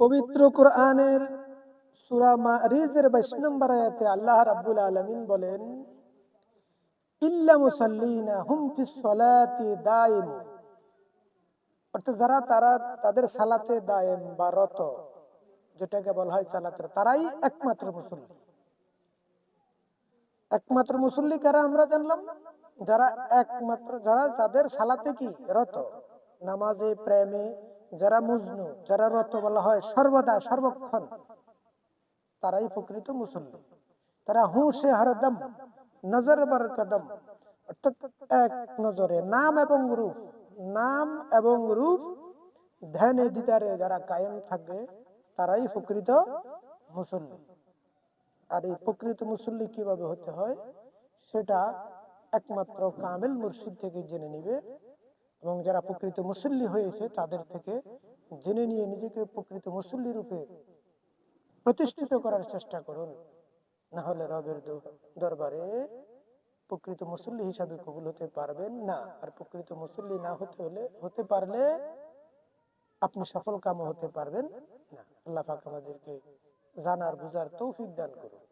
পবিত্র কোরআনের সূরা মারিজের 22 নম্বর আয়াতে আল্লাহ রাব্বুল আলামিন বলেন, ইল্লা মুসাল্লিনা হুম ফিস সালাতি দাইম, অর্থাৎ যারা তাদের সালাতে দায়েম বা রত, যেটাকে বলা হয় সালাতের, তারাই একমাত্র মুসল্লি। একমাত্র মুসল্লি কারা আমরা জানলাম? যারা যাদের সালাতে কি রত, নামাজে প্রেমে যারা মজনু, যারা রত বলা হয় সর্বদা সর্বক্ষণ, তারাই প্রকৃত মুসল্লি। তারা হুঁশে হরদম নজর বার কদম, অর্থাৎ এক নজরে নাম এবং রূপ ধ্যানে দিদারে যারা কায়েম থাকে, তারাই প্রকৃত মুসল্লি। আর এই প্রকৃত মুসল্লি কিভাবে হতে হয় সেটা একমাত্র কামেল মুর্শিদ থেকে জেনে নিবে, এবং যারা প্রকৃত মুসল্লি হয়েছে তাদের থেকে জেনে নিয়ে নিজেকে প্রকৃত মুসল্লি রূপে প্রতিষ্ঠিত করার চেষ্টা করুন। না হলে রবের দরবারে প্রকৃত মুসল্লি হিসাবে কবুল হতে পারবেন না। আর প্রকৃত মুসল্লি না হতে পারলে আপনি সফল কাম হতে পারবেন না। আল্লাহ পাক আমাদেরকে জানার বুঝার তৌফিক দান করুন।